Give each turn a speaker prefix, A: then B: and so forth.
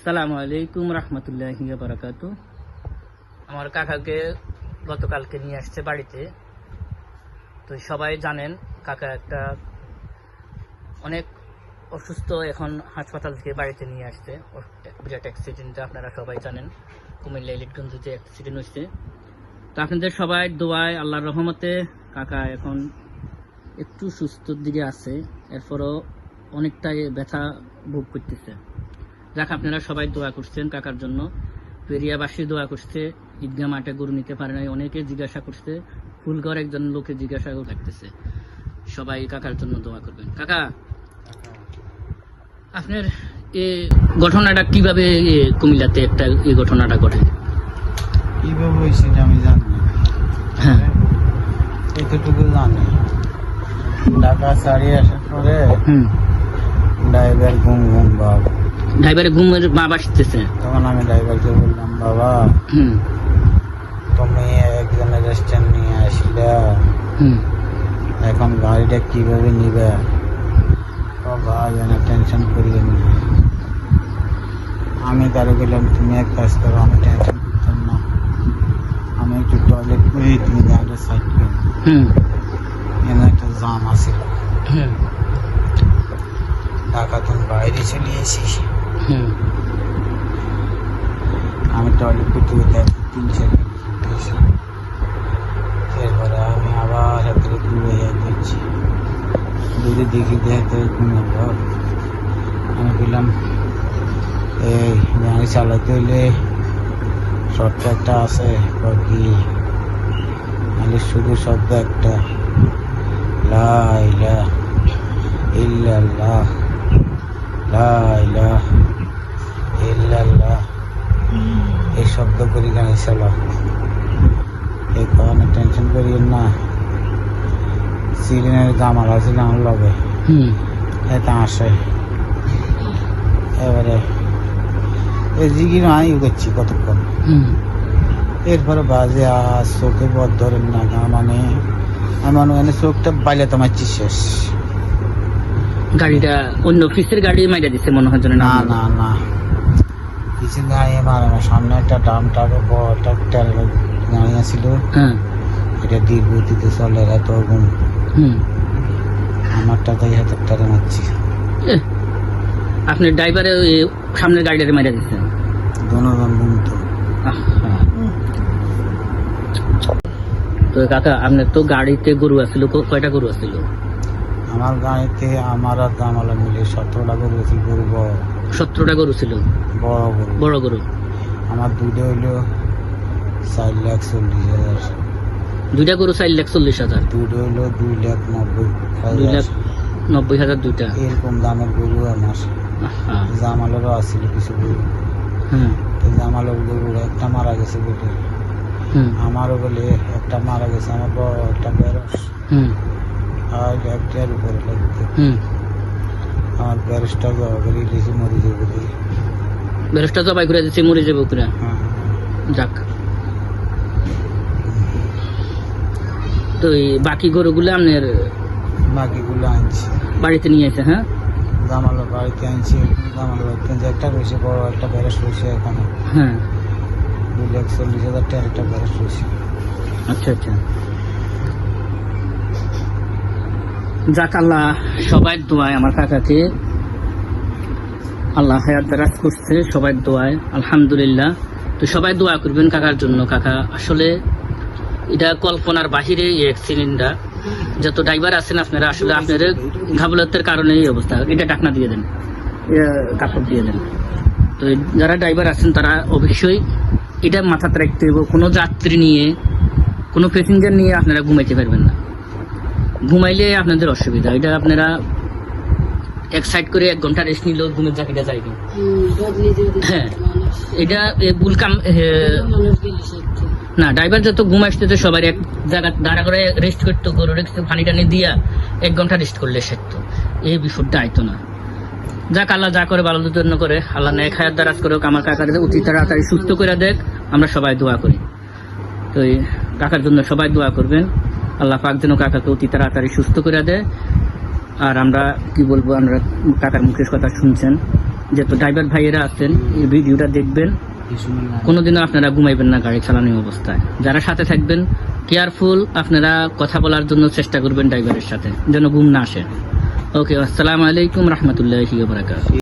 A: আসসালামু আলাইকুম রহমতুল্লাহি ওয়া বারাকাতু। আমার কাকাকে গতকালকে নিয়ে আসছে বাড়িতে। তো সবাই জানেন কাকা একটা অনেক অসুস্থ, এখন হাসপাতাল থেকে বাড়িতে নিয়ে আসছে। বিরাট অ্যাক্সিডেন্ট, আপনারা সবাই জানেন, কুমিল্লা ইলিটগঞ্জে যে অ্যাক্সিডেন্ট হয়েছে। তো আপনাদের সবাই দোয়ায় আল্লাহর রহমতে কাকা এখন একটু সুস্থর দিকে আছে, এরপরও অনেকটাই ব্যথা ভোগ করতেছে। যাক, আপনারা সবাই দোয়া করছেন কাকার জন্য। পেরিয়াবাসী দোয়া করছে, ঈদগাহ মাঠে গরু নিতে পারে নাই, অনেকে জিজ্ঞাসা করছে, ফুলঘর একজন লোকে জিজ্ঞাসা করতেছে। সবাই কাকার জন্য দোয়া করবেন। কাকা, আপনার এই ঘটনাটা কিভাবে কুমিল্লাতে একটা এই ঘটনাটা ঘটে?
B: কিভাবে হয়েছে আমি জানি না,
A: হ্যাঁ,
B: এতটুকু জানি। ঢাকা ছাড়িয়ে আসার পরে ড্রাইভার ঘুম ভাব,
A: ড্রাইভারের ঘুমের মা বাসতেছে।
B: তখন আমি ড্রাইভারকে বললাম, বাবা তুমি একজনের রেস্টুরেন্ট নিয়ে আসলে এখন গাড়িটা কিভাবে নিবে? ভাই অনেক টেনশন করিয়ে নি। আমি তারে বললাম, তুমি এক কাজ করো, আমি টেনশন করতাম না, আমি একটু টয়লেট করি, তুমি গাড়িটা সাইড করো। এখানে একটা জাম আছে, ঢাকা তুমি বাইরে চলে এসিস। আমি টয়লেট করতে করতে 3-4 এরপরে আমি আবার একটা দূরে যাচ্ছি, দূরে দেখি দেখতে ঘুমাবো। আমি বললাম, এই গাড়ি চালাতে হইলে শর্টকাটটা আছে কি? আমি শুধু শব্দ একটা, লা ইলাহা ইল্লাল্লাহ, লা ইলাহা ইল্লাল্লাহ, এই শব্দ করি গাড়ি চালাও। এই কারণে টেনশন করিয়েন না। সিরিনের জামাল আছে আমার লগে, এটা আসে। এবারে এই জিগির আমি করছি কতক্ষণ, এরপরে বাজে আর চোখে বদ ধরেন না, মানে এমন মানে চোখটা বাইলে তোমাচ্ছি শেষ।
A: গাড়িটা অন্য অফিসের গাড়ি মাইরা দিচ্ছে মনে হয়।
B: না না না, কিছু গাড়ি মারে না। সামনে একটা ডাম টাকে বড় ট্রাক্টর গাড়ি আছিল, এটা ধীর গতিতে চলে, এত গুণ। আমারটা তাই হাতেরটারে মারছি।
A: আপনি ড্রাইভারে সামনের গাড়িটাকে মাইরা দিচ্ছেন?
B: দোনোজন গুণ তো।
A: তো কাকা, আপনার তো গাড়িতে গরু আছিল, কয়টা গরু আছিল?
B: আমার গাড়িতে আমার আর জামালা মিলে 17টা গরু ছিল। গরু বড়,
A: 17টা গরু ছিল,
B: বড় গরু।
A: বড় গরু।
B: আমার দুটো হইলো 4,40,000।
A: দুইটা গরু 4,40,000।
B: দুটো হইলো 2,90,000।
A: 2,90,000 দুইটা।
B: এরকম দামের গরু আমার। জামালেরও আসছিল কিছু গরু। জামালের গরু একটা মারা গেছে বলে, আমারও বলে একটা মারা গেছে। আমার বড় একটা বেরস, আর একটার উপরে লাগবে। আমার বেরসটা জবা করে দিয়েছি, মরে যাবে।
A: বেরসটা জবাই করে দিচ্ছে, মরে যাবে করে। যাক, তো এই বাকি গরুগুলো আপনার
B: বাকিগুলো আনছি
A: বাড়িতে নিয়ে এসে? হ্যাঁ,
B: জামালের বাড়িতে আনছি। জামালের বাড়িতে একটা রয়েছে, বড় একটা বেরস রয়েছে এখানে। 2,40,000 টাকার একটা বেরস রয়েছে।
A: আচ্ছা আচ্ছা। যাক, আল্লাহ সবাই দোয়ায় আমার কাকাকে আল্লাহ হায়াত দারাজ করছে, সবাই দোয়ায় আলহামদুলিল্লাহ। তো সবাই দোয়া করবেন কাকার জন্য। কাকা আসলে এটা কল্পনার বাহিরে এই অ্যাক্সিডেন্টটা। যত ড্রাইভার আছেন আপনারা, আসলে আপনাদের ঘাবলতের কারণে এই অবস্থা। এটা টাকনা দিয়ে দেন, কাপড় দিয়ে দেন। তো যারা ড্রাইভার আছেন তারা অবশ্যই এটা মাথাতে রাখতে হবে, কোনো যাত্রী নিয়ে, কোনো প্যাসেঞ্জার নিয়ে আপনারা ঘুমাইতে পারবেন না। ঘুমাইলে আপনাদের অসুবিধা। এটা আপনারা এক সাইড করে 1 ঘন্টা রেস্ট নিলেও ঘুমের জায়গাটা যাইবে। হ্যাঁ, এটা ভুল কাম না। ড্রাইভার যত ঘুম আসতে সবাই এক জায়গা দাঁড়া করে রেস্ট করতো, গরু রেখে পানি টানি দিয়া 1 ঘন্টা রেস্ট করলে সেরতো এই বিষয়টা আইতো না। যাক, আল্লাহ যা করে ভালো জন্য করে, আল্লাহ নেক হায়াত দারাজ করে আমার কাকার অতি তাড়াতাড়ি সুস্থ করে দেখ, আমরা সবাই দোয়া করি। তো এই কাকার জন্য সবাই দোয়া করবেন, আল্লাহ পাক যেন কাকাকে অতি তাড়াতাড়ি সুস্থ করে দেয়। আর আমরা কি বলবো, আমরা কাকার মুখের কথা শুনছেন, যে তো ড্রাইভার ভাইয়েরা আছেন এই ভিডিওটা দেখবেন, কোনোদিনও আপনারা ঘুমাইবেন না গাড়ি চালানোর অবস্থায়। যারা সাথে থাকবেন কেয়ারফুল, আপনারা কথা বলার জন্য চেষ্টা করবেন ড্রাইভারের সাথে যেন ঘুম না আসে। ওকে, আসসালামু আলাইকুম রহমতুল্লাহি ওয়া বারাকাতুহু।